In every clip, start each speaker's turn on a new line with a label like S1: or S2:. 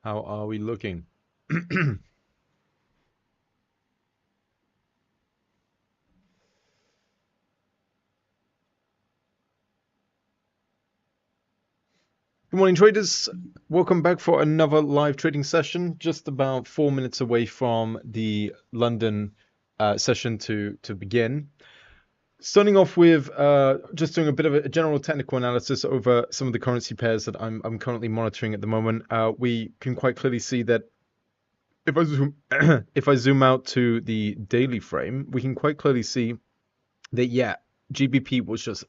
S1: How are we looking? Good morning, traders. Welcome back for another live trading session. Just about 4 minutes away from the London session to begin. Starting off with just doing a bit of a general technical analysis over some of the currency pairs that I'm currently monitoring at the moment. We can quite clearly see that if I zoom if I zoom out to the daily frame, we can quite clearly see that GBP was just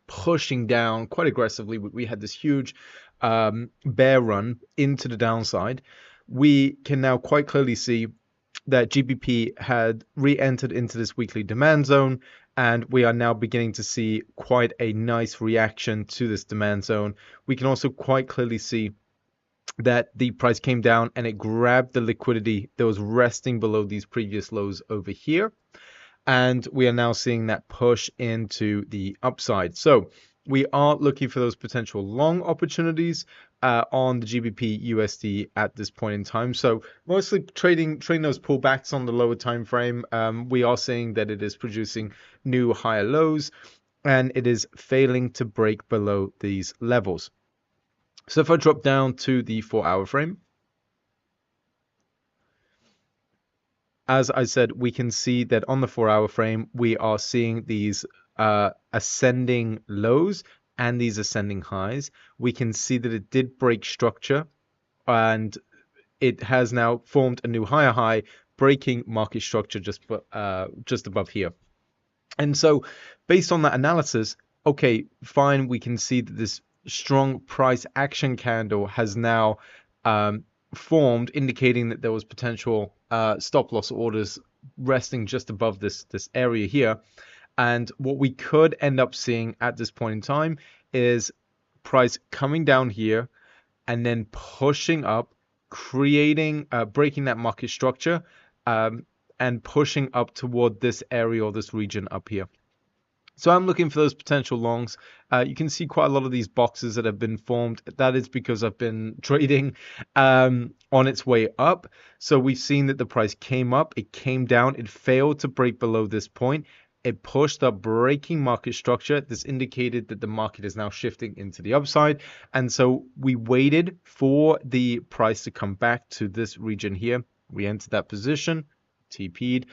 S1: pushing down quite aggressively. We had this huge bear run into the downside. We can now quite clearly see that GBP had re-entered into this weekly demand zone, and we are now beginning to see quite a nice reaction to this demand zone. We can also quite clearly see that the price came down and it grabbed the liquidity that was resting below these previous lows over here. And we are now seeing that push into the upside. So we are looking for those potential long opportunities on the GBP USD at this point in time. So mostly trading those pullbacks on the lower time frame. We are seeing that it is producing new higher lows and it is failing to break below these levels. So if I drop down to the 4-hour frame, as I said, we can see that on the 4-hour frame, we are seeing these ascending lows and these ascending highs. We can see that it did break structure and it has now formed a new higher high, breaking market structure just above here. And so based on that analysis, okay, fine, we can see that this strong price action candle has now formed, indicating that there was potential stop loss orders resting just above this area here. And what we could end up seeing at this point in time is price coming down here and then pushing up, creating breaking that market structure and pushing up toward this area or this region up here. So I'm looking for those potential longs. You can see quite a lot of these boxes that have been formed. That is because I've been trading on its way up. So we've seen that the price came up, it came down, it failed to break below this point. It pushed up, breaking market structure. This indicated that the market is now shifting into the upside. And so we waited for the price to come back to this region here. We entered that position, TP'd,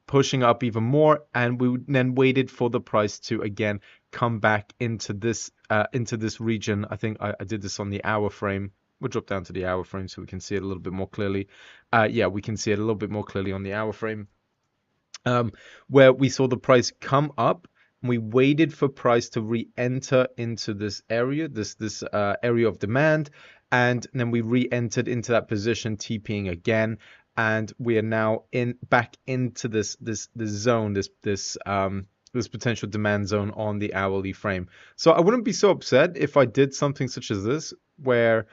S1: pushing up even more, and we then waited for the price to again come back into this region. I think I did this on the hour frame. We'll drop down to the hour frame so we can see it a little bit more clearly. We can see it a little bit more clearly on the hour frame, where we saw the price come up. And we waited for price to re-enter into this area, this area of demand, and then we re-entered into that position, TPing again. And we are now back into this zone, this potential demand zone on the hourly frame. So I wouldn't be so upset if I did something such as this, where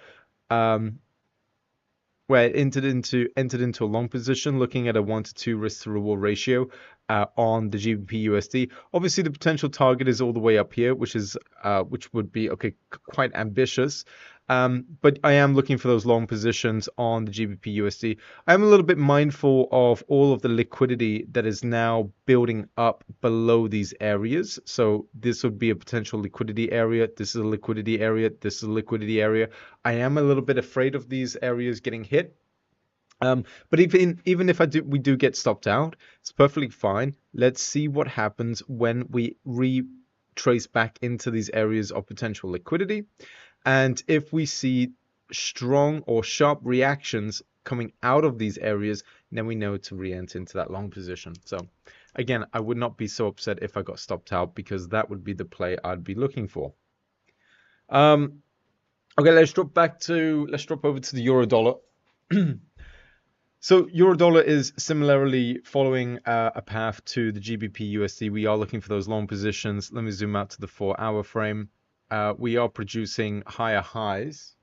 S1: it entered into a long position, looking at a 1 to 2 risk to reward ratio on the GBP USD. Obviously, the potential target is all the way up here, which would be quite ambitious. But I am looking for those long positions on the GBP USD. I'm a little bit mindful of all of the liquidity that is now building up below these areas. So this would be a potential liquidity area. This is a liquidity area. This is a liquidity area. I am a little bit afraid of these areas getting hit. But even if we do get stopped out, it's perfectly fine. Let's see what happens when we retrace back into these areas of potential liquidity. And if we see strong or sharp reactions coming out of these areas, then we know to re-enter into that long position. So again, I would not be so upset if I got stopped out, because that would be the play I'd be looking for. Okay, let's drop over to the euro dollar. So euro dollar is similarly following a path to the GBP USD. We are looking for those long positions. Let me zoom out to the 4-hour frame. We are producing higher highs.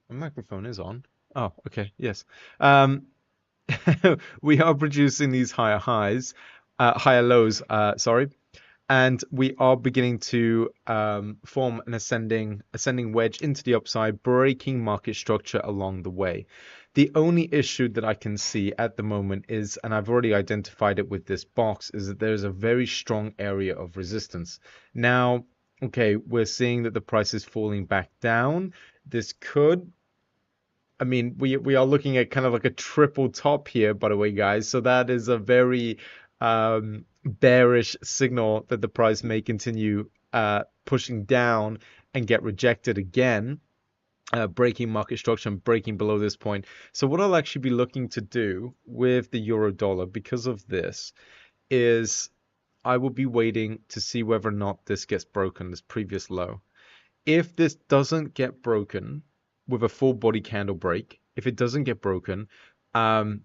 S1: My microphone is on. Oh, okay, yes. We are producing these higher lows, sorry. and we are beginning to form an ascending wedge into the upside, breaking market structure along the way. The only issue that I can see at the moment is, and I've already identified it with this box, is that there's a very strong area of resistance. Now, okay, we're seeing that the price is falling back down. This could, I mean, we are looking at kind of like a triple top here, by the way, guys. So that is a very bearish signal that the price may continue pushing down and get rejected again, breaking market structure and breaking below this point. So what I'll actually be looking to do with the euro dollar because of this is I will be waiting to see whether or not this gets broken, this previous low. If this doesn't get broken with a full body candle break, if it doesn't get broken, and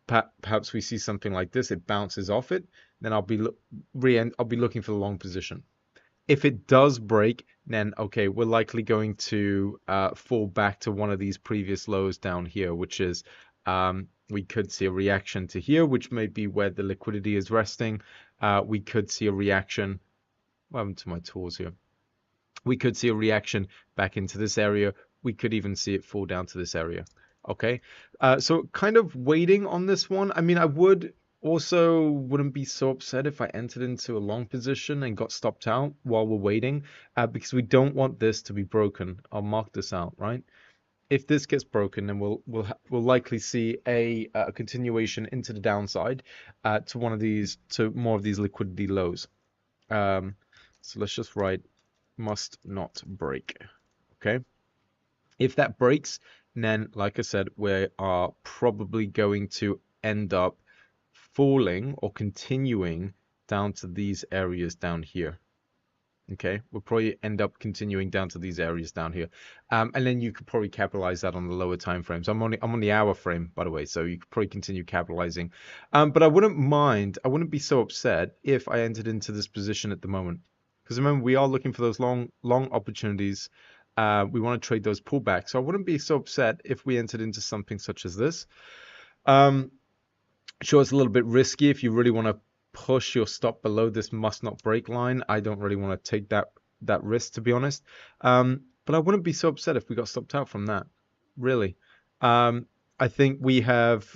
S1: perhaps we see something like this, it bounces off it, then I'll be looking for the long position. If it does break, then okay, we're likely going to fall back to one of these previous lows down here, which is we could see a reaction to here, which may be where the liquidity is resting. We could see a reaction. What happened to my tools here? We could see a reaction back into this area. We could even see it fall down to this area. Okay, so kind of waiting on this one. I mean, I wouldn't be so upset if I entered into a long position and got stopped out while we're waiting, because we don't want this to be broken. I'll mark this out, right? If this gets broken, then we'll likely see a continuation into the downside to more of these liquidity lows. So let's just write must not break. Okay, if that breaks, then like I said, we are probably going to end up falling or continuing down to these areas down here. Okay, we'll probably end up continuing down to these areas down here, and then you could probably capitalize that on the lower time frames. I'm on the hour frame, by the way, so you could probably continue capitalizing. But I wouldn't be so upset if I entered into this position at the moment, because remember we are looking for those long opportunities. We want to trade those pullbacks, so I wouldn't be so upset if we entered into something such as this. Sure, it's a little bit risky if you really want to push your stop below this must not break line. I don't really want to take that risk, to be honest. But I wouldn't be so upset if we got stopped out from that, really. I think we have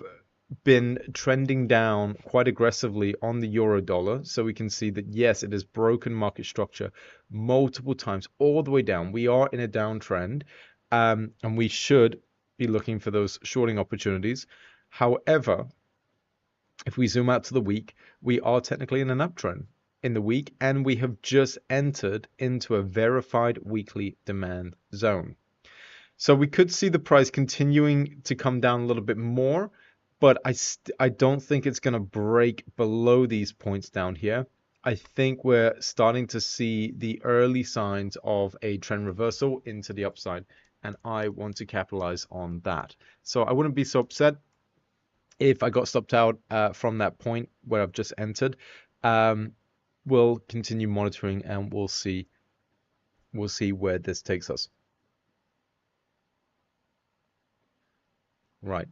S1: been trending down quite aggressively on the euro dollar, so we can see that yes, it has broken market structure multiple times all the way down. We are in a downtrend, and we should be looking for those shorting opportunities. However, if we zoom out to the week, we are technically in an uptrend in the week, and we have just entered into a verified weekly demand zone. So we could see the price continuing to come down a little bit more, but I don't think it's going to break below these points down here. I think we're starting to see the early signs of a trend reversal into the upside, and I want to capitalize on that. So I wouldn't be so upset if I got stopped out from that point where I've just entered. We'll continue monitoring and we'll see where this takes us. Right.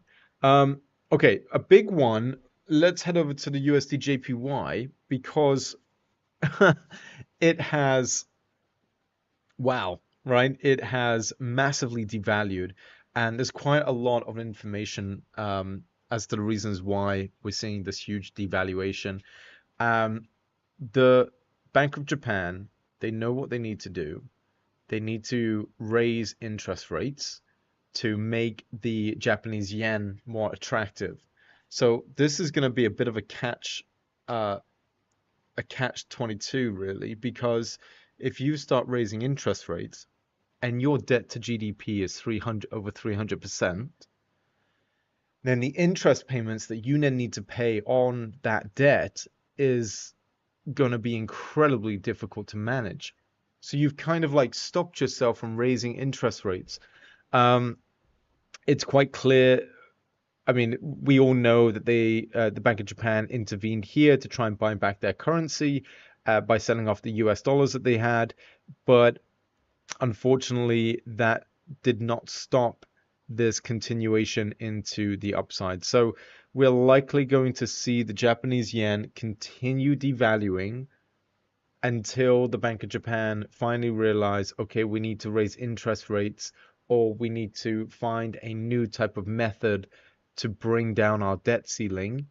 S1: Okay, a big one. Let's head over to the USD JPY because it has, wow, right? It has massively devalued, and there's quite a lot of information as to the reasons why we're seeing this huge devaluation. The Bank of Japan, they know what they need to do. They need to raise interest rates to make the Japanese yen more attractive. So this is going to be a bit of a catch-22 really, because if you start raising interest rates and your debt to GDP is over 300%, then the interest payments that you then need to pay on that debt is going to be incredibly difficult to manage. So you've kind of like stopped yourself from raising interest rates. It's quite clear. I mean, we all know that the Bank of Japan intervened here to try and buy back their currency by selling off the US dollars that they had. But unfortunately, that did not stop this continuation into the upside. So we're likely going to see the Japanese yen continue devaluing until the Bank of Japan finally realize, okay, we need to raise interest rates, or we need to find a new type of method to bring down our debt ceiling,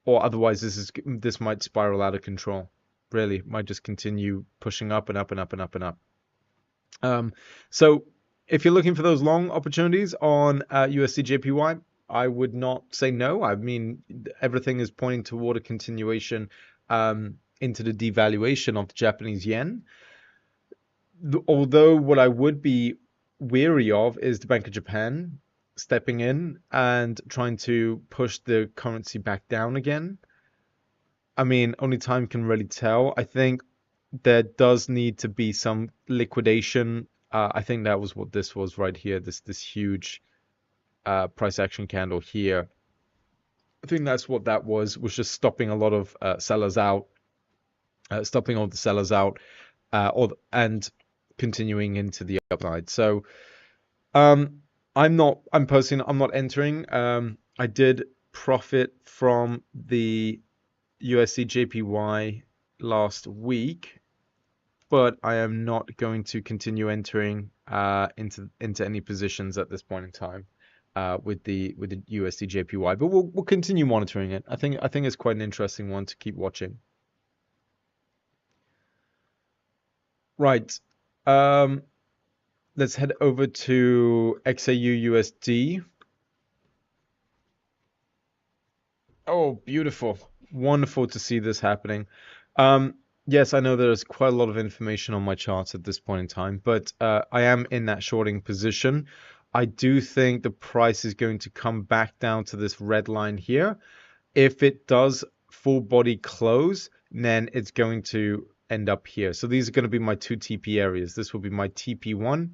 S1: or otherwise this might spiral out of control. Really, might just continue pushing up and up and up and up and up. So if you're looking for those long opportunities on USD JPY, I would not say no. I mean, everything is pointing toward a continuation into the devaluation of the Japanese yen. Although what I would be weary of is the Bank of Japan stepping in and trying to push the currency back down again. I mean, only time can really tell. I think there does need to be some liquidation. I think that was what this was right here. This huge price action candle here. I think that's what that was just stopping a lot of sellers out, stopping all the sellers out, and continuing into the upside. So I'm personally, I'm not entering. I did profit from the USD JPY last week, but I am not going to continue entering into any positions at this point in time with the USD JPY. But we'll continue monitoring it. I think it's quite an interesting one to keep watching. Right. Let's head over to XAUUSD. Oh, beautiful. Wonderful to see this happening. Yes, I know there's quite a lot of information on my charts at this point in time, but I am in that shorting position. I do think the price is going to come back down to this red line here. If it does full body close, then it's going to end up here. So these are going to be my two TP areas. This will be my TP1,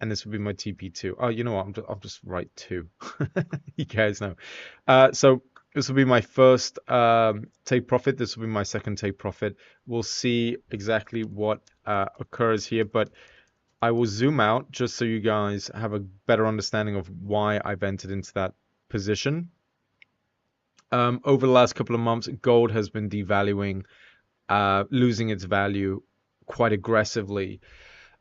S1: and this will be my TP2. Oh, you know what? I'll just write 2. You guys know. So this will be my first take profit. This will be my second take profit. We'll see exactly what occurs here, but I will zoom out just so you guys have a better understanding of why I've entered into that position. Over the last couple of months, gold has been devaluing, losing its value quite aggressively,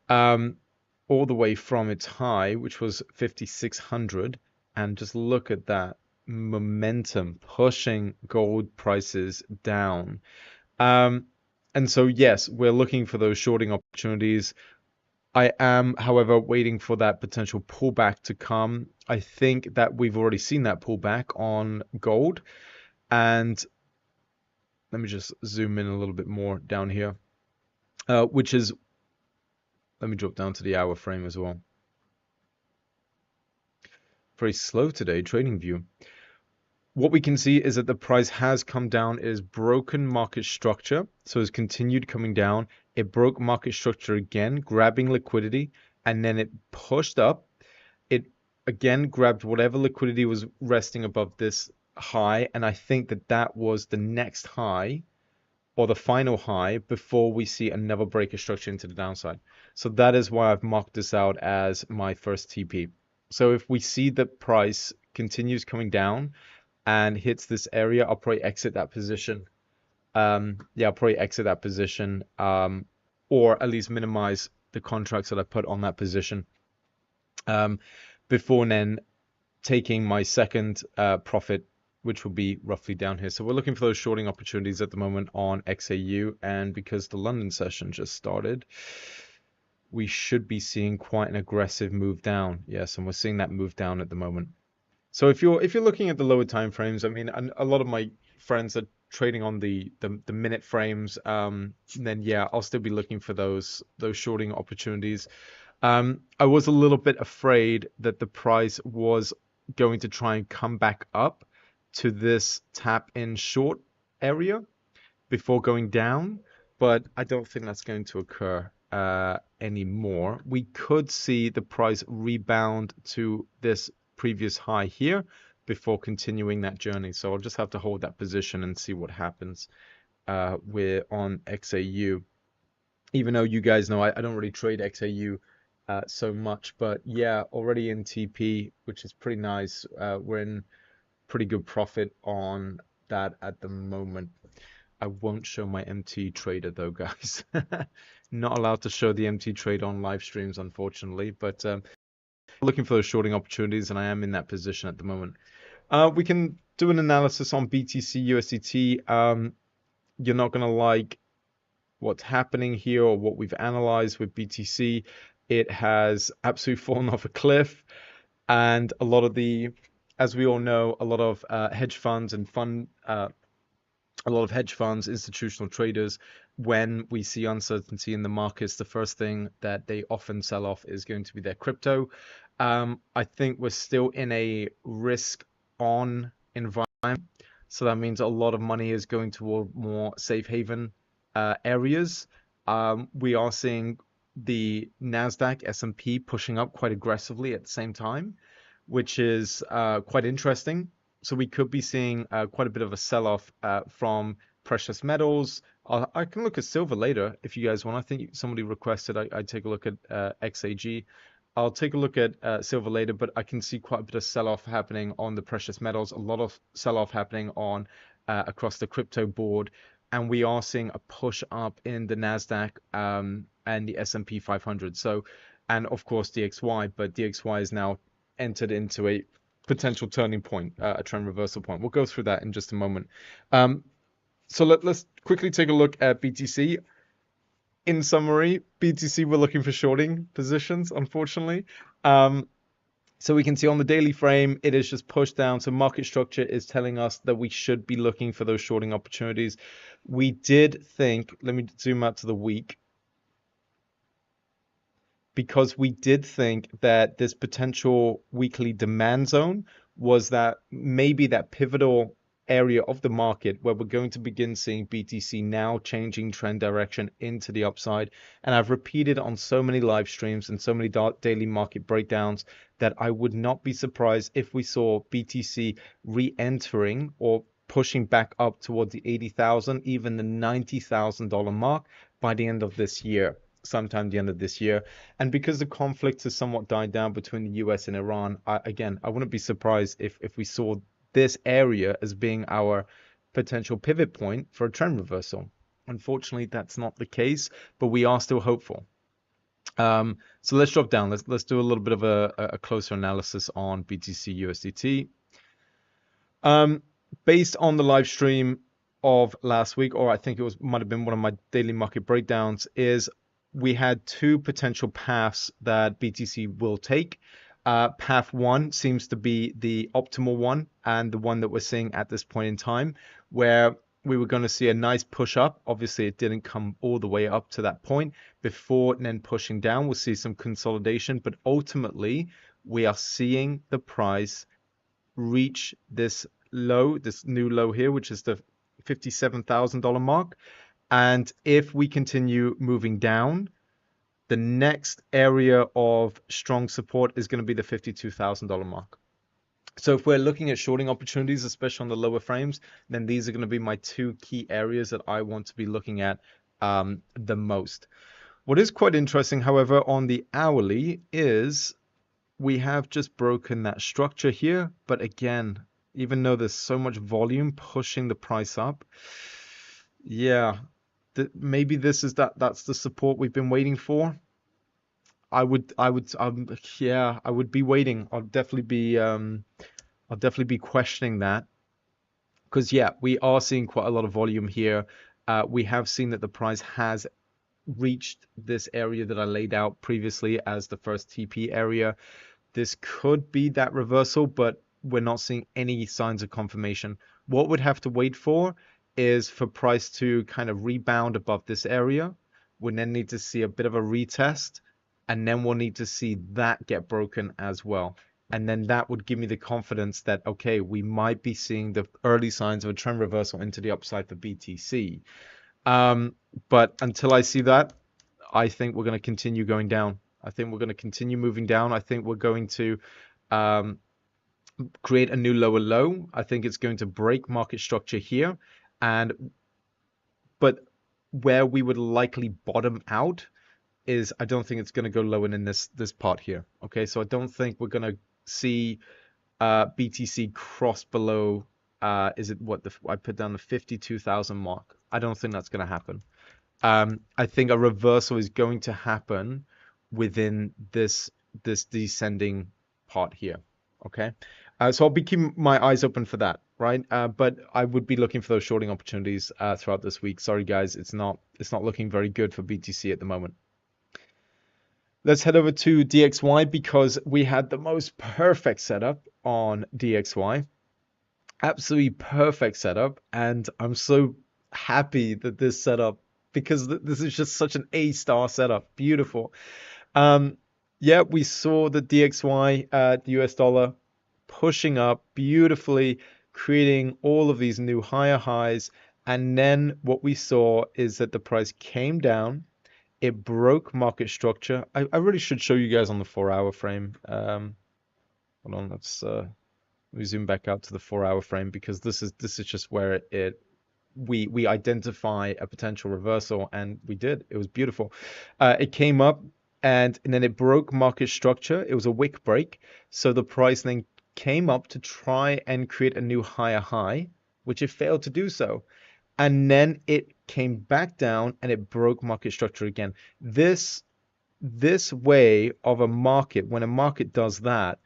S1: all the way from its high, which was 5,600. And just look at that momentum pushing gold prices down. And so, yes, we're looking for those shorting opportunities. I am, however, waiting for that potential pullback to come. I think that we've already seen that pullback on gold. And let me just zoom in a little bit more down here, which is, let me drop down to the hour frame as well. Very slow today, trading view. What we can see is that the price has come down. It has broken market structure, so it's continued coming down. It broke market structure again, grabbing liquidity, and then it pushed up. It again grabbed whatever liquidity was resting above this high, and I think that that was the next high or the final high before we see another break of structure into the downside. So that is why I've marked this out as my first TP. So if we see the price continues coming down and hits this area, I'll probably exit that position. Yeah, I'll probably exit that position, or at least minimize the contracts that I put on that position, before then taking my second profit, which will be roughly down here. So we're looking for those shorting opportunities at the moment on XAU, and because the London session just started, we should be seeing quite an aggressive move down. Yes, and we're seeing that move down at the moment. So if you're looking at the lower time frames, I mean, a lot of my friends are trading on the minute frames. Then yeah, I'll still be looking for those shorting opportunities. I was a little bit afraid that the price was going to try and come back up to this tap in short area before going down, but I don't think that's going to occur anymore. We could see the price rebound to this previous high here before continuing that journey. So I'll just have to hold that position and see what happens. We're on XAU. Even though you guys know I don't really trade XAU so much, but yeah, already in TP, which is pretty nice. We're in pretty good profit on that at the moment. I won't show my MT trader though, guys. Not allowed to show the MT trade on live streams, unfortunately. But looking for those shorting opportunities, and I am in that position at the moment. We can do an analysis on BTC USDT. You're not gonna like what's happening here or what we've analyzed with BTC. It has absolutely fallen off a cliff, and a lot of as we all know, a lot of hedge funds and a lot of hedge funds, institutional traders, when we see uncertainty in the markets, the first thing that they often sell off is going to be their crypto. I think we're still in a risk on environment. So that means a lot of money is going toward more safe haven areas. We are seeing the Nasdaq, S&P pushing up quite aggressively at the same time, which is quite interesting. So we could be seeing quite a bit of a sell-off from precious metals. I can look at silver later if you guys want. I think somebody requested I take a look at XAG. I'll take a look at silver later, but I can see quite a bit of sell-off happening on the precious metals, a lot of sell-off happening on across the crypto board, and we are seeing a push up in the Nasdaq and the S&P 500. So, and of course DXY, but DXY is now entered into a potential turning point, a trend reversal point. We'll go through that in just a moment. So let's quickly take a look at BTC. In summary, BTC, we're looking for shorting positions, unfortunately. So we can see on the daily frame, it is just pushed down. So market structure is telling us that we should be looking for those shorting opportunities. We did think, let me zoom out to the week, because we did think that this potential weekly demand zone was that maybe that pivotal area of the market where we're going to begin seeing BTC now changing trend direction into the upside. And I've repeated on so many live streams and so many daily market breakdowns that I would not be surprised if we saw BTC re-entering or pushing back up towards the 80,000, even the $90,000 mark by the end of this year, sometime the end of this year. And because the conflict has somewhat died down between the US and Iran, I wouldn't be surprised if we saw this area as being our potential pivot point for a trend reversal. Unfortunately, that's not the case, but we are still hopeful. So let's drop down. Let's do a little bit of a closer analysis on BTC USDT. Based on the live stream of last week, or I think it might have been one of my daily market breakdowns, is we had two potential paths that BTC will take. Path one seems to be the optimal one and the one that we're seeing at this point in time, where we were going to see a nice push up. Obviously, it didn't come all the way up to that point before then pushing down. We'll see some consolidation, but ultimately, we are seeing the price reach this low, this new low here, which is the $57,000 mark. And if we continue moving down, the next area of strong support is going to be the $52,000 mark. So if we're looking at shorting opportunities, especially on the lower frames, then these are going to be my two key areas that I want to be looking at the most. What is quite interesting, however, on the hourly is we have just broken that structure here. But again, even though there's so much volume pushing the price up, yeah, maybe this is that's the support we've been waiting for. I would be waiting. I'll definitely be questioning that, because yeah, we are seeing quite a lot of volume here. We have seen that the price has reached this area that I laid out previously as the first TP area. This could be that reversal, but we're not seeing any signs of confirmation. What we'd have to wait for is for price to kind of rebound above this area. We then need to see a bit of a retest, and then we'll need to see that get broken as well. And then that would give me the confidence that, okay, we might be seeing the early signs of a trend reversal into the upside for BTC. But until I see that, I think we're going to continue going down. I think we're going to continue moving down. I think we're going to create a new lower low. I think it's going to break market structure here. But where we would likely bottom out is, I don't think it's going to go lower than this part here. Okay, so I don't think we're going to see BTC cross below is it what I put down the 52,000 mark. I don't think that's going to happen. I think a reversal is going to happen within this descending part here. Okay, so I'll be keeping my eyes open for that, right? But I would be looking for those shorting opportunities throughout this week. Sorry guys, it's not looking very good for BTC at the moment. Let's head over to DXY because we had the most perfect setup on DXY. Absolutely perfect setup, and I'm so happy that this setup, because this is just such an A-star setup. Beautiful. Yeah, we saw the DXY, the US dollar, pushing up beautifully, creating all of these new higher highs. And then what we saw is that the price came down. It broke market structure. I really should show you guys on the 4-hour frame. Hold on, let's we zoom back out to the 4-hour frame because this is just where we identify a potential reversal, and we did. It was beautiful. It came up and then it broke market structure. It was a wick break, so the price then came up to try and create a new higher high, which it failed to do so. And then it came back down and it broke market structure again. This way of a market, when a market does that,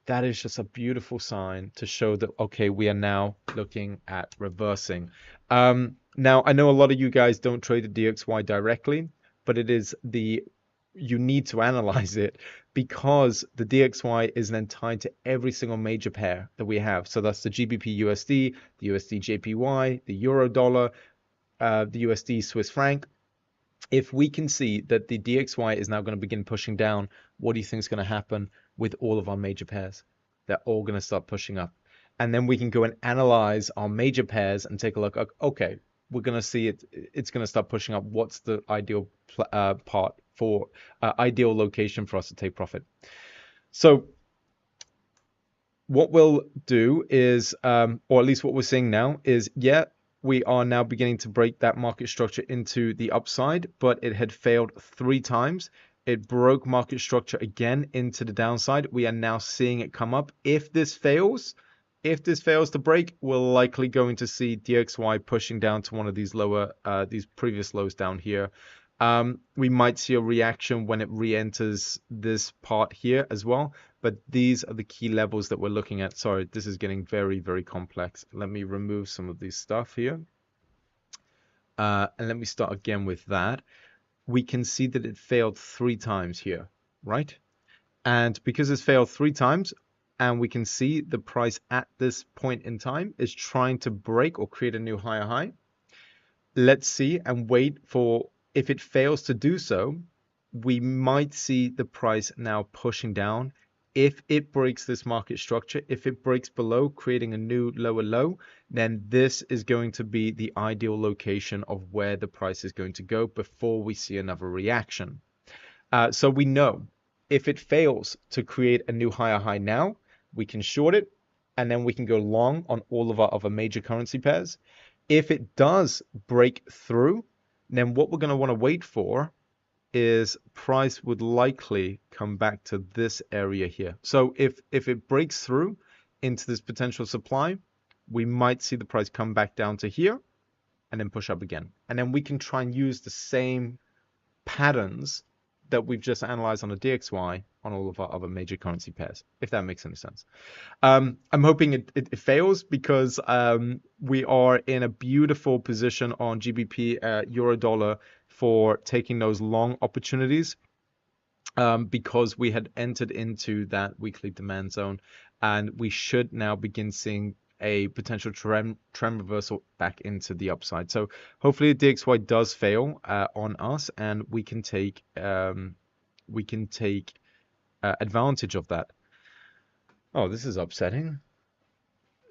S1: that is just a beautiful sign to show that, okay, we are now looking at reversing. Now, I know a lot of you guys don't trade the DXY directly, but you need to analyze it because the DXY is then tied to every single major pair that we have. So that's the GBP USD, the USD JPY, the Euro dollar, the USD Swiss franc. If we can see that the DXY is now going to begin pushing down, what do you think is going to happen with all of our major pairs? They're all going to start pushing up. And then we can go and analyze our major pairs and take a look. Okay, we're going to see it's going to start pushing up. What's the ideal ideal location for us to take profit? So what we'll do is, or at least what we're seeing now is, yeah, we are now beginning to break that market structure into the upside, but it had failed 3 times. It broke market structure again into the downside. We are now seeing it come up. If this fails to break, we're likely going to see DXY pushing down to one of these lower, these previous lows down here. We might see a reaction when it re-enters this part here as well, but these are the key levels that we're looking at. Sorry, this is getting very, very complex. Let me remove some of this stuff here. And let me start again with that. We can see that it failed 3 times here, right? And because it's failed 3 times, and we can see the price at this point in time is trying to break or create a new higher high. Let's see and wait for, if it fails to do so, we might see the price now pushing down. If it breaks this market structure, if it breaks below, creating a new lower low, then this is going to be the ideal location of where the price is going to go before we see another reaction. So we know if it fails to create a new higher high now, we can short it, and then we can go long on all of our other major currency pairs. If it does break through, then what we're going to want to wait for is price would likely come back to this area here. So if it breaks through into this potential supply, we might see the price come back down to here and then push up again. And then we can try and use the same patterns that we've just analyzed on the DXY on all of our other major currency pairs, if that makes any sense. I'm hoping it fails because we are in a beautiful position on GBP Euro dollar for taking those long opportunities because we had entered into that weekly demand zone, and we should now begin seeing a potential trend reversal back into the upside. So hopefully the DXY does fail on us, and we can take advantage of that. Oh, this is upsetting.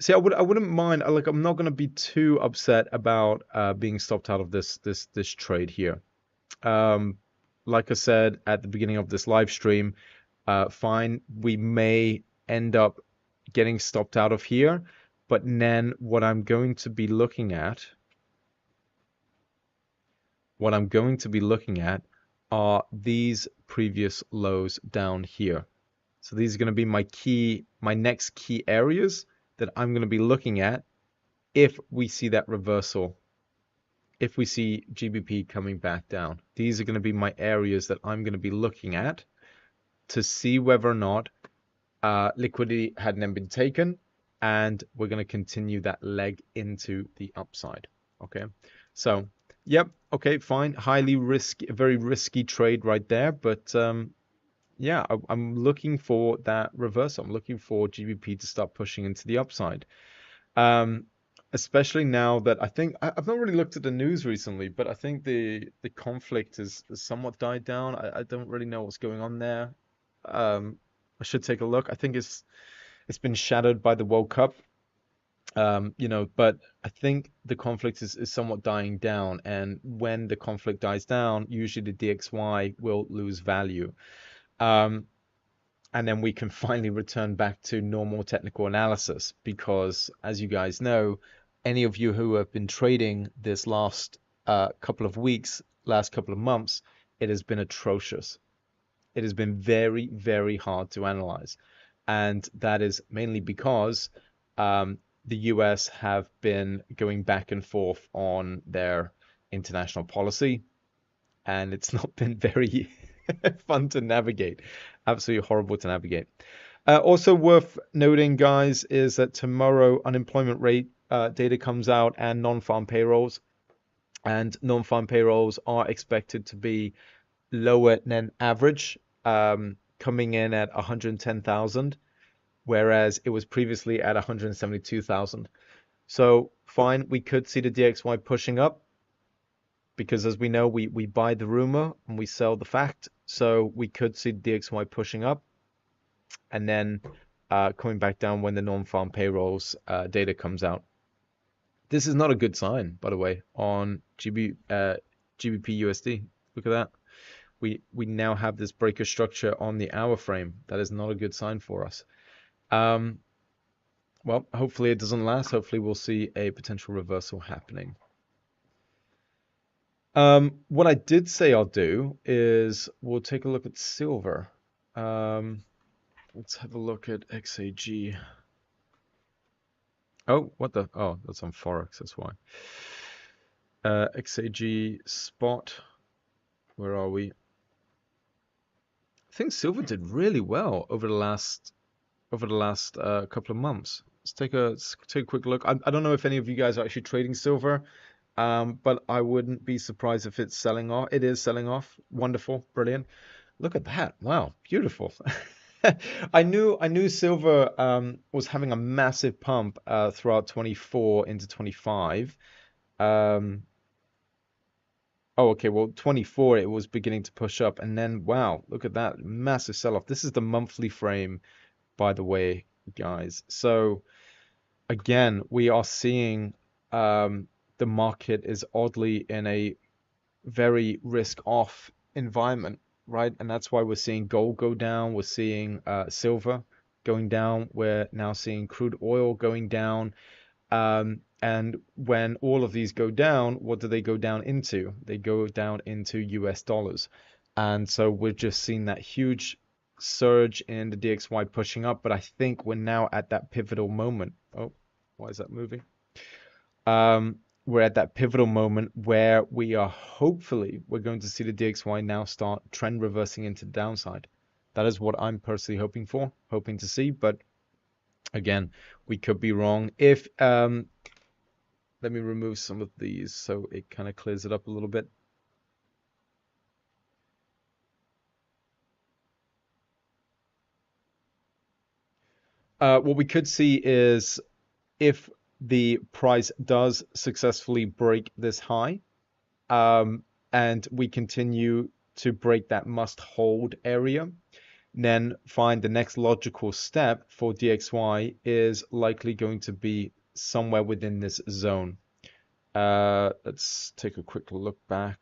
S1: See, I wouldn't mind. Like, I'm not going to be too upset about being stopped out of this trade here. Like I said at the beginning of this live stream, fine, we may end up getting stopped out of here, but then what I'm going to be looking at are these previous lows down here. So these are going to be my next key areas that I'm going to be looking at if we see that reversal, if we see GBP coming back down. These are going to be my areas that I'm going to be looking at to see whether or not liquidity had then been taken, and we're going to continue that leg into the upside. Okay, so yep, okay, fine, highly risky, very risky trade right there, but yeah, I'm looking for that reversal. I'm looking for GBP to start pushing into the upside. Um, Especially now that I think I've not really looked at the news recently, but I think the conflict has somewhat died down. I don't really know what's going on there. I should take a look. I think it's been shadowed by the World Cup. But I think the conflict is somewhat dying down, and when the conflict dies down, usually the DXY will lose value. Um, and then we can finally return back to normal technical analysis because, as you guys know, any of you who have been trading this last couple of weeks, last couple of months, it has been atrocious. It has been very, very hard to analyze. And that is mainly because the US have been going back and forth on their international policy, and it's not been very fun to navigate. Absolutely horrible to navigate. Also worth noting, guys, is that tomorrow unemployment rate data comes out and non-farm payrolls. And non-farm payrolls are expected to be lower than average, coming in at 110,000, whereas it was previously at 172,000. So fine, we could see the DXY pushing up because, as we know, we buy the rumor and we sell the fact. So we could see the DXY pushing up and then coming back down when the non-farm payrolls data comes out. This is not a good sign, by the way, on GBP USD. Look at that. We now have this breaker structure on the hour frame. That is not a good sign for us. Well, hopefully it doesn't last. Hopefully we'll see a potential reversal happening. What I did say I'll do is we'll take a look at silver. Let's have a look at XAG. Oh, what the? Oh, that's on Forex. That's why. XAG spot. Where are we? I think silver did really well over the last couple of months. Let's take a quick look. I don't know if any of you guys are actually trading silver, but I wouldn't be surprised if it's selling off. It is selling off. Wonderful, brilliant. Look at that. Wow, beautiful. I knew silver was having a massive pump throughout 24 into 25. Oh, okay. Well, 24 it was beginning to push up, and then wow, look at that massive sell-off. This is the monthly frame, by the way, guys. So again, we are seeing the market is oddly in a very risk-off environment, right? And that's why we're seeing gold go down. We're seeing silver going down. We're now seeing crude oil going down. And when all of these go down, what do they go down into? They go down into US dollars. And so we're just seeing that huge surge in the DXY pushing up, but I think we're now at that pivotal moment. Oh, why is that moving? We're at that pivotal moment where we're going to see the DXY now start trend reversing into the downside. That is what I'm personally hoping to see, but again, we could be wrong. If let me remove some of these so it kind of clears it up a little bit. What we could see is if the price does successfully break this high, and we continue to break that must hold area, then find the next logical step for DXY is likely going to be somewhere within this zone. Let's take a quick look back.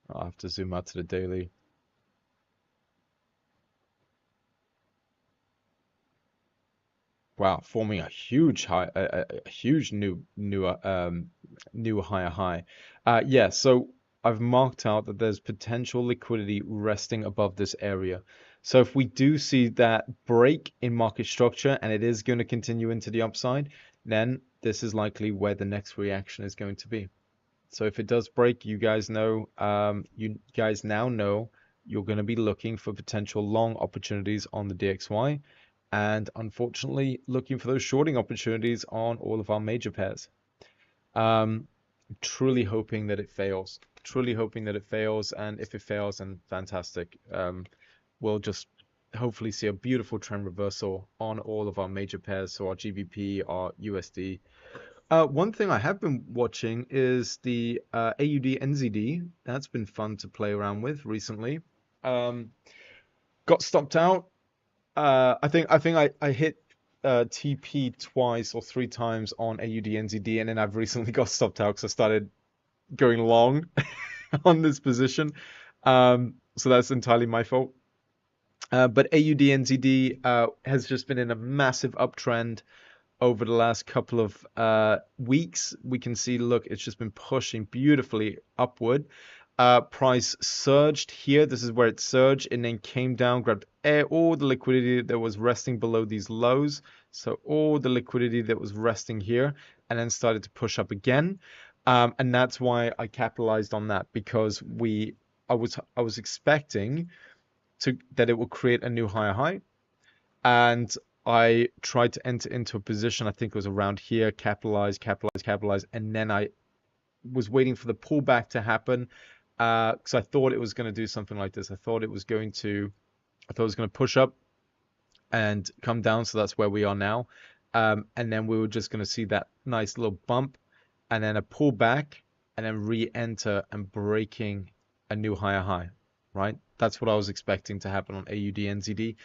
S1: I'll have to zoom out to the daily. Wow, forming a huge high, a huge new higher high. Yeah, so I've marked out that there's potential liquidity resting above this area. So if we do see that break in market structure and it is going to continue into the upside, then this is likely where the next reaction is going to be. So if it does break, you guys know, you guys now know you're going to be looking for potential long opportunities on the DXY, and unfortunately looking for those shorting opportunities on all of our major pairs. Truly hoping that it fails. Truly hoping that it fails, and if it fails, then fantastic. We'll just hopefully see a beautiful trend reversal on all of our major pairs, so our GBP, our USD. One thing I have been watching is the AUD NZD. That's been fun to play around with recently. Got stopped out. I think I hit TP twice or three times on AUD NZD, and then I've recently got stopped out because I started going long on this position. So that's entirely my fault. But AUD NZD has just been in a massive uptrend over the last couple of weeks. We can see, look, it's just been pushing beautifully upward. Price surged here. This is where it surged and then came down, grabbed all the liquidity that was resting below these lows. So all the liquidity that was resting here and then started to push up again. And that's why I capitalized on that, because I was expecting that it will create a new higher high. And I tried to enter into a position, I think it was around here, capitalize, and then I was waiting for the pullback to happen, because I thought it was going to do something like this. I thought it was going to push up and come down, so that's where we are now. And then we were just going to see that nice little bump, and then a pullback, and then re-enter and breaking a new higher high. Right, that's what I was expecting to happen on AUD NZD.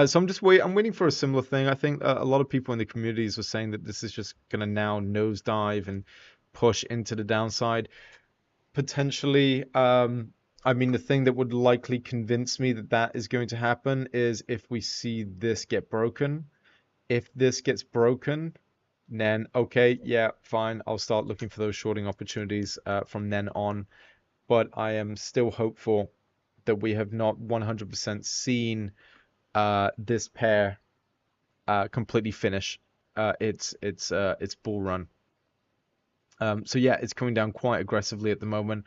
S1: So I'm waiting for a similar thing. I think a lot of people in the communities were saying that this is just going to now nosedive and push into the downside. Potentially, I mean, the thing that would likely convince me that that is going to happen is if we see this get broken. If this gets broken, then okay, yeah, fine. I'll start looking for those shorting opportunities from then on. But I am still hopeful that we have not 100% seen this pair completely finish its bull run. So yeah, it's coming down quite aggressively at the moment.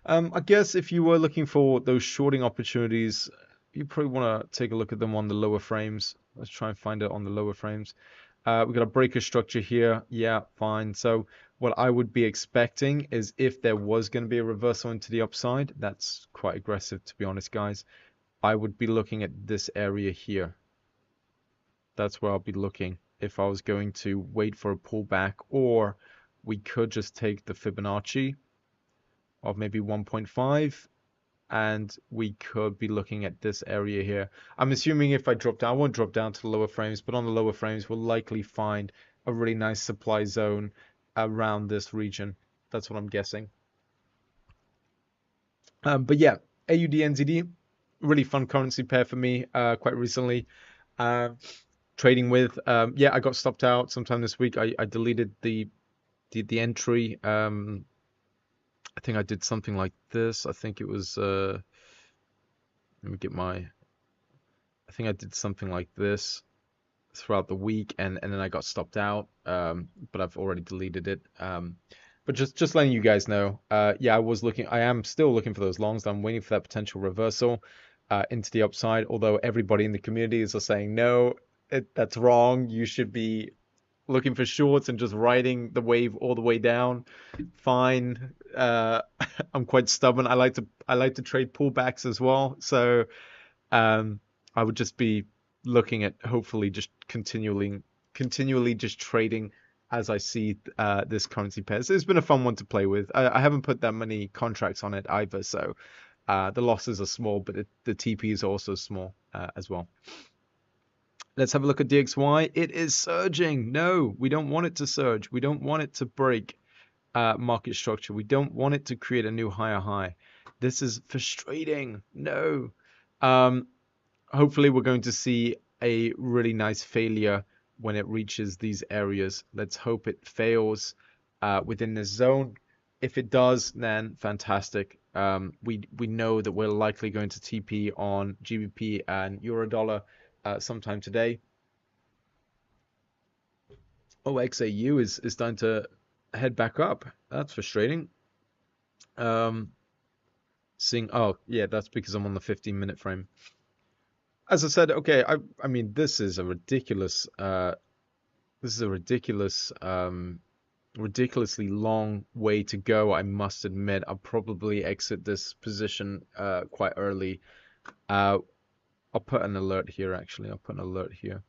S1: I guess if you were looking for those shorting opportunities, you probably want to take a look at them on the lower frames. Let's try and find it on the lower frames. We've got a breaker structure here. Yeah, fine. So what I would be expecting is if there was going to be a reversal into the upside, that's quite aggressive, to be honest, guys. I would be looking at this area here. That's where I'll be looking if I was going to wait for a pullback, or we could just take the Fibonacci of maybe 1.5, and we could be looking at this area here. I'm assuming if I drop down, I won't drop down to the lower frames, but on the lower frames, we'll likely find a really nice supply zone around this region. That's what I'm guessing. But yeah, AUD NZD, really fun currency pair for me quite recently. Trading with, yeah, I got stopped out sometime this week. I deleted the entry. I think I did something like this. I think it was, let me get my, I think I did something like this throughout the week, and then I got stopped out, but I've already deleted it. But just letting you guys know, yeah, I am still looking for those longs. I'm waiting for that potential reversal into the upside, although everybody in the communities are saying, no, that's wrong. You should be looking for shorts and just riding the wave all the way down. Fine. I'm quite stubborn. I like to trade pullbacks as well. So I would just be looking at hopefully just continually just trading as I see this currency pair. So it's been a fun one to play with. I haven't put that many contracts on it either, so the losses are small, but the TP is also small as well. Let's have a look at DXY. It is surging. No, we don't want it to surge. We don't want it to break market structure. We don't want it to create a new higher high. This is frustrating. No. Hopefully we're going to see a really nice failure when it reaches these areas. Let's hope it fails within this zone. If it does, then fantastic. We know that we're likely going to TP on GBP and Euro dollar sometime today. Oh, XAU is starting to head back up. That's frustrating. Seeing, oh yeah, that's because I'm on the 15-minute frame. As I said, okay, I mean this is a ridiculous ridiculously long way to go. I must admit, I'll probably exit this position quite early. I'll put an alert here actually. I'll put an alert here.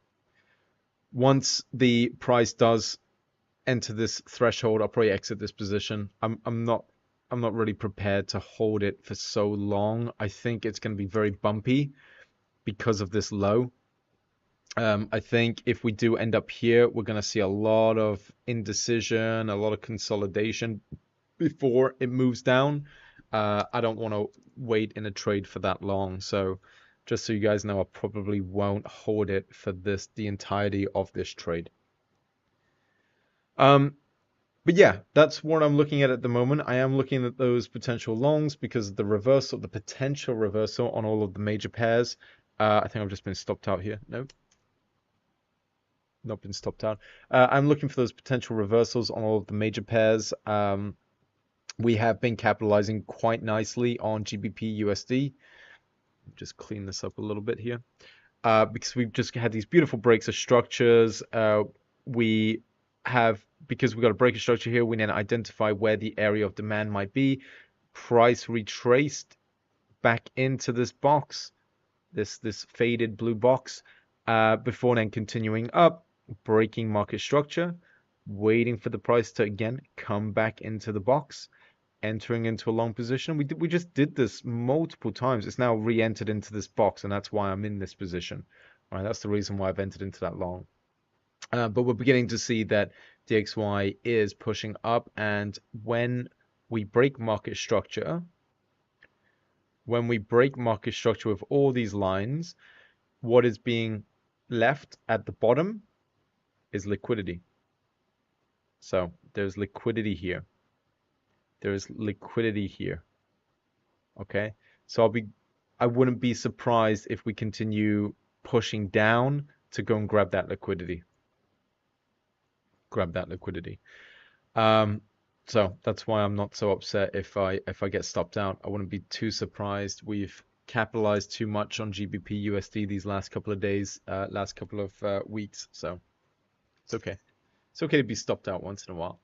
S1: Once the price does enter this threshold, I'll probably exit this position. I'm not really prepared to hold it for so long. I think it's going to be very bumpy because of this low. I think if we do end up here, we're going to see a lot of indecision, a lot of consolidation before it moves down. I don't want to wait in a trade for that long. So just so you guys know, I probably won't hold it for the entirety of this trade. But yeah, that's what I'm looking at the moment. I am looking at those potential longs because of the potential reversal on all of the major pairs. I think I've just been stopped out here. No, not been stopped out. I'm looking for those potential reversals on all of the major pairs. We have been capitalizing quite nicely on GBP USD. Just clean this up a little bit here. Because we've just had these beautiful breaks of structures. Because we got a break of structure here, we then identify where the area of demand might be. Price retraced back into this box, this faded blue box, before then continuing up, breaking market structure, waiting for the price to again come back into the box, entering into a long position. We just did this multiple times. It's now re-entered into this box, and that's why I'm in this position. All right, that's the reason why I've entered into that long. But we're beginning to see that DXY is pushing up, and when we break market structure, with all these lines, what is being left at the bottom is liquidity. So there's liquidity here. There's liquidity here. Okay, so I wouldn't be surprised if we continue pushing down to go and grab that liquidity. So that's why I'm not so upset if I get stopped out. I wouldn't be too surprised. We've capitalized too much on GBP USD these last couple of days, last couple of weeks. So it's okay. It's okay to be stopped out once in a while.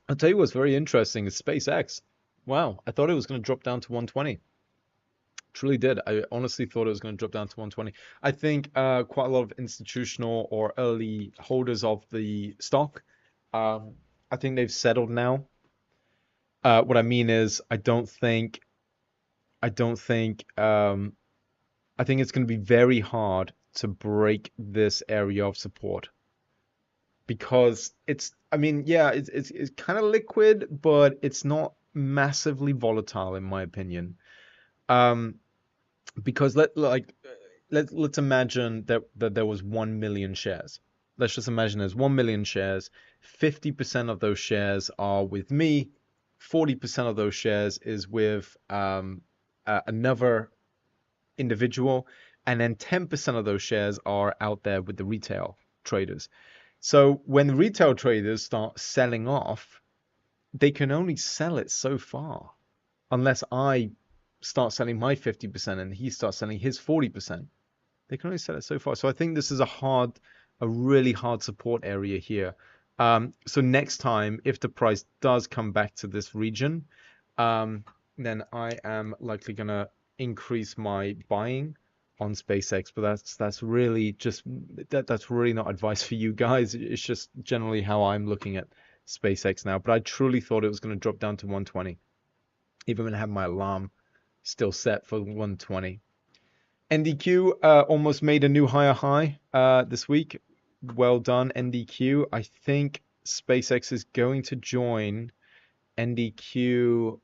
S1: I'll tell you what's very interesting is SpaceX. Wow, I thought it was going to drop down to 120. Truly did. I honestly thought it was going to drop down to 120. I think quite a lot of institutional or early holders of the stock, I think they've settled now. What I mean is, I think it's going to be very hard to break this area of support because I mean, yeah, it's kind of liquid, but it's not massively volatile in my opinion. Because let's imagine that there was 1 million shares. Let's just imagine there's 1 million shares. 50% of those shares are with me. 40% of those shares is with another individual, and then 10% of those shares are out there with the retail traders. So when the retail traders start selling off, they can only sell it so far unless I start selling my 50% and he starts selling his 40%. They can only sell it so far. So I think this is a really hard support area here. So next time, if the price does come back to this region, then I am likely going to increase my buying on SpaceX. But that's really that's really not advice for you guys. It's just generally how I'm looking at SpaceX now. But I truly thought it was going to drop down to 120, even when I had my alarm still set for 120. NDQ almost made a new higher high this week. Well done, NDQ. I think SpaceX is going to join NDQ.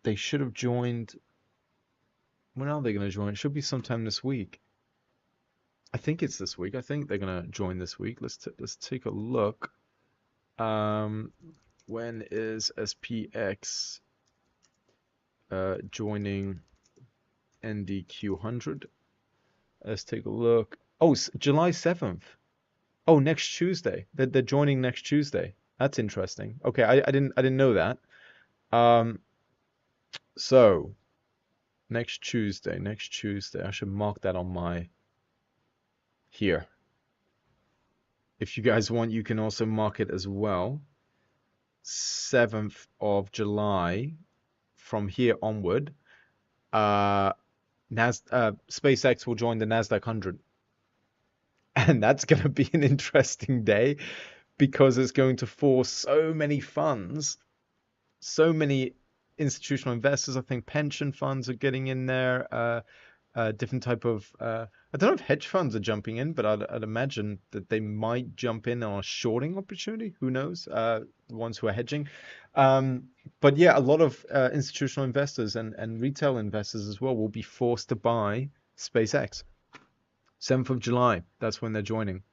S1: They should have joined. When are they going to join? It should be sometime this week. I think it's this week. I think they're gonna join this week. Let's take a look. Um, when is SPX joining NDQ100? Let's take a look. Oh, July 7th. Oh, next Tuesday. They're joining next Tuesday. That's interesting. Okay, I didn't know that. Um, so next Tuesday, next Tuesday. I should mark that on my here. If you guys want, you can also mark it as well. 7th of July from here onward. Uh, SpaceX will join the Nasdaq 100, and that's going to be an interesting day because it's going to force so many funds, so many institutional investors. I think pension funds are getting in there. Different type of I don't know if hedge funds are jumping in, but I'd imagine that they might jump in on a shorting opportunity. Who knows? The ones who are hedging. But yeah, a lot of institutional investors and retail investors as well will be forced to buy SpaceX. 7th of July, that's when they're joining.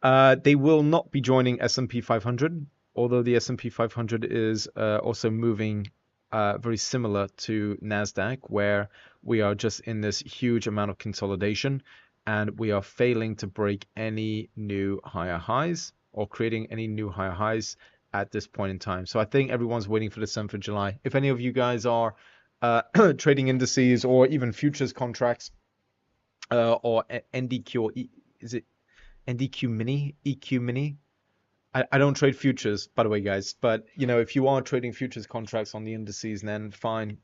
S1: They will not be joining S&P 500, although the S&P 500 is also moving very similar to NASDAQ, where we are just in this huge amount of consolidation and we are failing to break any new higher highs or creating any new higher highs at this point in time. So I think everyone's waiting for the 7th of July. If any of you guys are trading indices or even futures contracts or NDQ, or is it NDQ mini, EQ mini? I don't trade futures, by the way, guys. But you know, if you are trading futures contracts on the indices, then fine.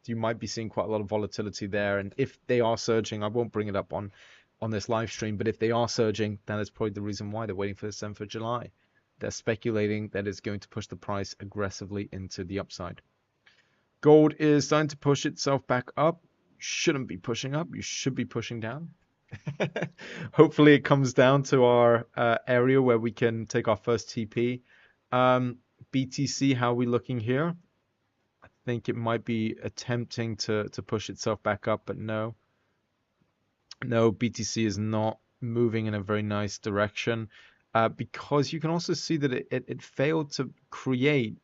S1: You might be seeing quite a lot of volatility there. And if they are surging, I won't bring it up on this live stream. But if they are surging, that is probably the reason why they're waiting for the 7th of July. They're speculating that it's going to push the price aggressively into the upside. Gold is starting to push itself back up. Shouldn't be pushing up. You should be pushing down. Hopefully it comes down to our area where we can take our first TP. BTC, how are we looking here? I think it might be attempting to push itself back up, but no. No, BTC is not moving in a very nice direction because you can also see that it failed to create,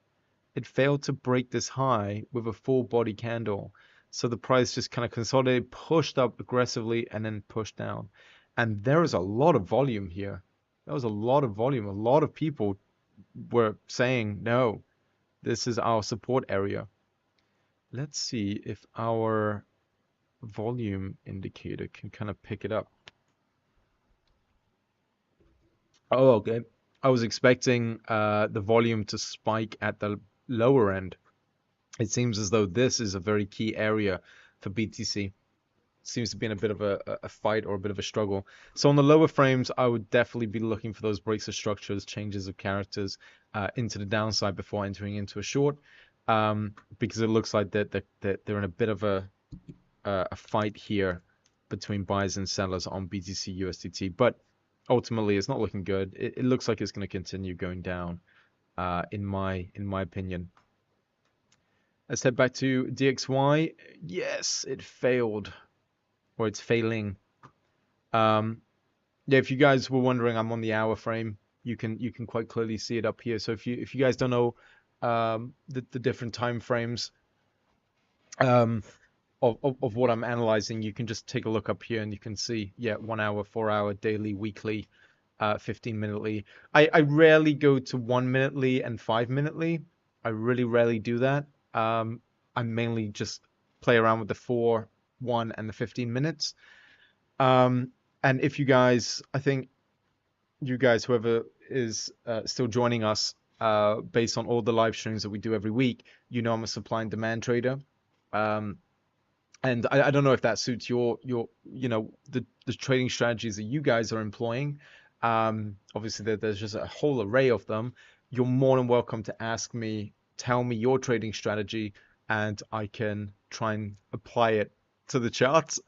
S1: it failed to break this high with a full body candle. So the price just kind of consolidated, pushed up aggressively, and then pushed down. And there is a lot of volume here. There was a lot of volume. A lot of people were saying, no, this is our support area. Let's see if our volume indicator can kind of pick it up. Oh, okay. I was expecting the volume to spike at the lower end. It seems as though this is a very key area for BTC. Seems to be in a bit of a fight or a bit of a struggle. So on the lower frames, I would definitely be looking for those breaks of structures, changes of characters into the downside before entering into a short, because it looks like that they're in a bit of a fight here between buyers and sellers on BTC USDT. But ultimately, it's not looking good. It looks like it's going to continue going down, in my opinion. Let's head back to DXY. Yes, it failed. Or it's failing. Yeah, if you guys were wondering, I'm on the hour frame. You can quite clearly see it up here. So if you guys don't know the different time frames of what I'm analyzing, you can just take a look up here and you can see, yeah, 1 hour, 4 hour, daily, weekly, 15-minutely. I rarely go to 1-minutely and 5-minutely. I really rarely do that. I mainly just play around with the 4, 1, and the 15 minutes. And if you guys, I think you guys, whoever is still joining us, based on all the live streams that we do every week, you know I'm a supply and demand trader. And I don't know if that suits your you know, the trading strategies that you guys are employing. Obviously there's just a whole array of them. You're more than welcome to ask me, tell me your trading strategy, and I can try and apply it to the charts.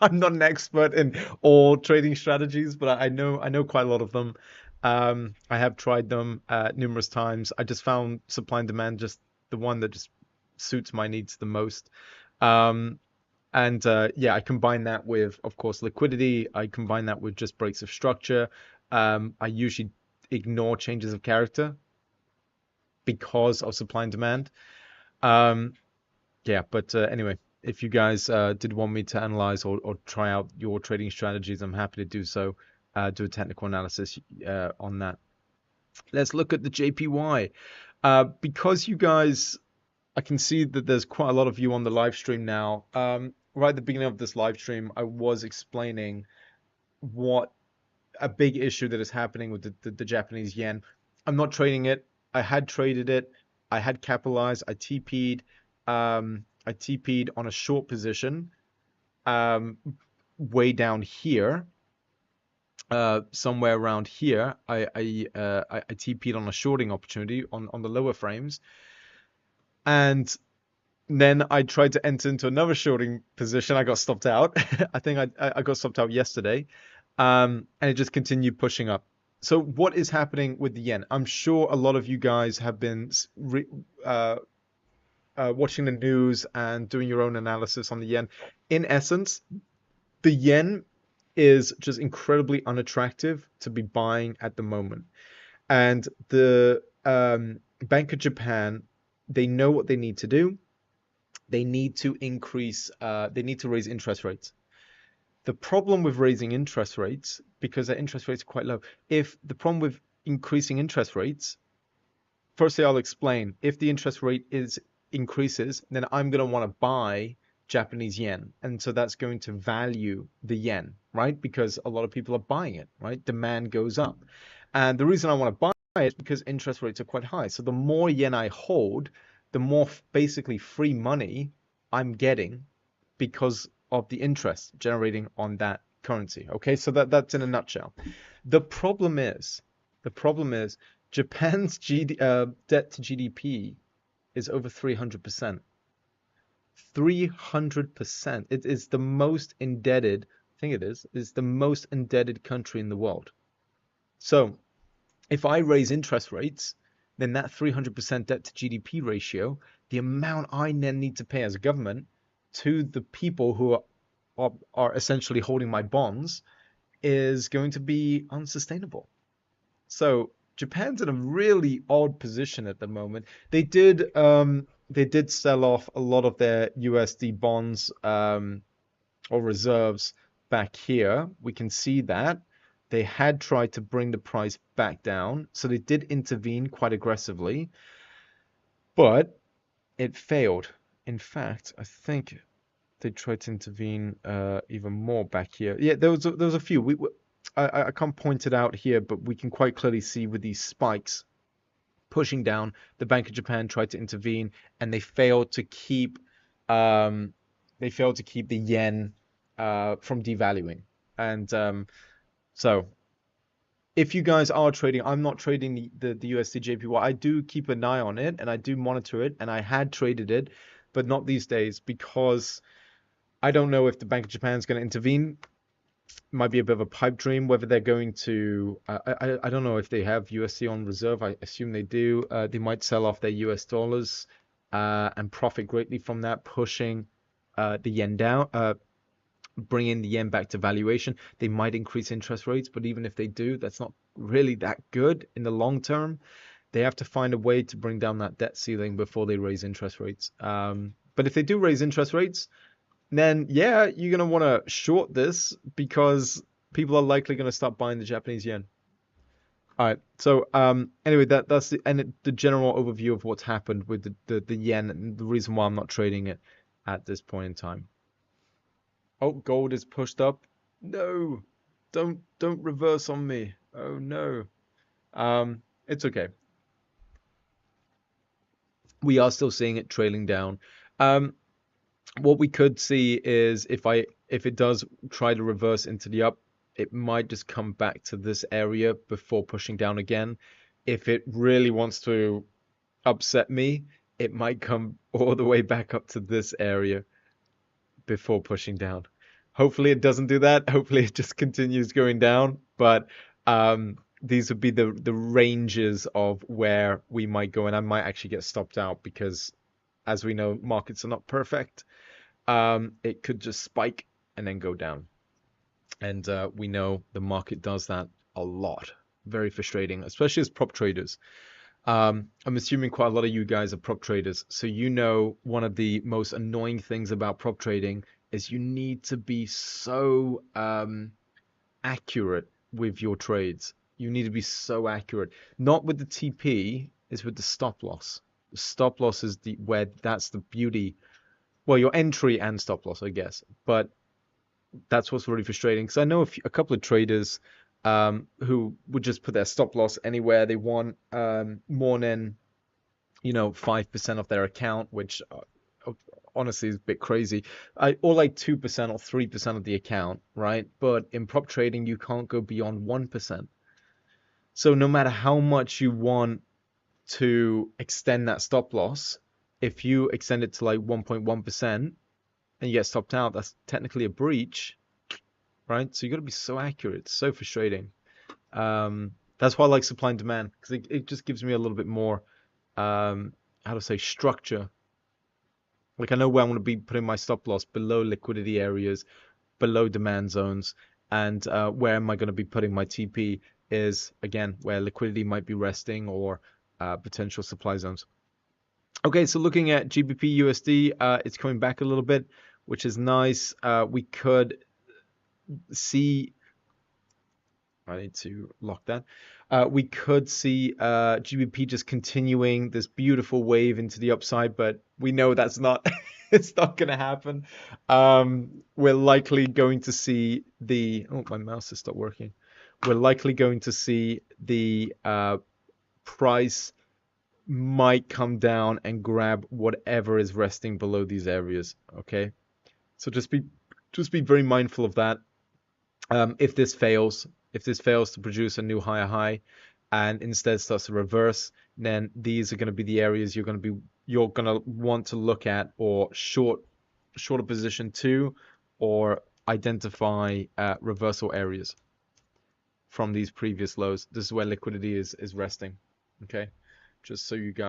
S1: I'm not an expert in all trading strategies, but I know quite a lot of them. I have tried them numerous times. I just found supply and demand just the one that just suits my needs the most. And yeah, I combine that with, of course, liquidity. I combine that with just breaks of structure. I usually ignore changes of character because of supply and demand. Um, yeah, but anyway, if you guys did want me to analyze or try out your trading strategies, I'm happy to do so. Do a technical analysis on that. Let's look at the JPY. Because you guys, I can see that there's quite a lot of you on the live stream now. Right at the beginning of this live stream, I was explaining what a big issue that is happening with the Japanese yen. I'm not trading it. I had traded it. I had capitalized. I TP'd on a short position, way down here, somewhere around here. I TP'd on a shorting opportunity on the lower frames, and then I tried to enter into another shorting position. I got stopped out. I think I got stopped out yesterday, and it just continued pushing up. So what is happening with the yen? I'm sure a lot of you guys have been watching the news and doing your own analysis on the yen. In essence, the yen is just incredibly unattractive to be buying at the moment. And the Bank of Japan, they know what they need to do. They need to raise interest rates. The problem with raising interest rates, because their interest rates are quite low, if the problem with increasing interest rates, firstly, I'll explain. If the interest rate increases, then I'm going to want to buy Japanese yen. And so that's going to value the yen, right? Because a lot of people are buying it, right? Demand goes up. And the reason I want to buy it is because interest rates are quite high. So the more yen I hold, the more basically free money I'm getting because of the interest generating on that currency. Okay, so that's in a nutshell. The problem is, the problem is Japan's debt to GDP is over 300%. 300%. It is the most indebted, I think it is the most indebted country in the world. So if I raise interest rates, then that 300% debt to GDP ratio, the amount I then need to pay as a government to the people who are essentially holding my bonds is going to be unsustainable. So Japan's in a really odd position at the moment. They did sell off a lot of their USD bonds or reserves back here. We can see that. They had tried to bring the price back down, so they did intervene quite aggressively, but it failed. In fact, I think they tried to intervene even more back here. Yeah, there was a few. I can't point it out here, but we can quite clearly see with these spikes pushing down. The Bank of Japan tried to intervene, and they failed to keep the yen from devaluing. And so if you guys are trading, I'm not trading the USD JPY. I do keep an eye on it and I do monitor it, and I had traded it, but not these days because I don't know if the Bank of Japan is going to intervene. Might be a bit of a pipe dream whether they're going to. I don't know if they have USD on reserve. I assume they do. They might sell off their US dollars and profit greatly from that, pushing the yen down, bringing the yen back to valuation. They might increase interest rates, but even if they do, that's not really that good in the long term. They have to find a way to bring down that debt ceiling before they raise interest rates. But if they do raise interest rates, then yeah, you're gonna want to short this because people are likely going to start buying the Japanese yen. All right. So anyway, that's the general overview of what's happened with the yen and the reason why I'm not trading it at this point in time. Oh, gold is pushed up. No, don't reverse on me. Oh no. It's okay. We are still seeing it trailing down. What we could see is if it does try to reverse into the up, it might just come back to this area before pushing down again. If it really wants to upset me, it might come all the way back up to this area before pushing down. Hopefully it doesn't do that. Hopefully it just continues going down. But these would be the ranges of where we might go, and I might actually get stopped out because, as we know, markets are not perfect. it could just spike and then go down. And we know the market does that a lot. Very frustrating, especially as prop traders. I'm assuming quite a lot of you guys are prop traders. So you know one of the most annoying things about prop trading is you need to be so accurate with your trades. You need to be so accurate. Not with the TP, is with the stop loss. The stop loss is where that's the beauty. Well, your entry and stop loss, I guess. But that's what's really frustrating because I know a couple of traders who would just put their stop loss anywhere they want, more than 5% of their account, which honestly is a bit crazy. Or like 2% or 3% of the account, right? But in prop trading, you can't go beyond 1%. So no matter how much you want to extend that stop loss, if you extend it to like 1.1% and you get stopped out, that's technically a breach, right? So you got to be so accurate. It's so frustrating. That's why I like supply and demand, because it just gives me a little bit more, how to say, structure. Like I know where I want to be putting my stop loss below liquidity areas, below demand zones, and where am I going to be putting my TP is, again, where liquidity might be resting or potential supply zones. Okay, so looking at GBP USD, it's coming back a little bit, which is nice. We could see, I need to lock that. We could see GBP just continuing this beautiful wave into the upside, but we know that's not it's not going to happen. We're likely going to see the my mouse has stopped working. We're likely going to see the price might come down and grab whatever is resting below these areas. Okay, so just be very mindful of that. If this fails to produce a new higher high and instead starts to reverse, then these are going to be the areas you're going to want to look at, or shorter position to, or identify reversal areas from these previous lows. This is where liquidity is resting. Okay, just so you guys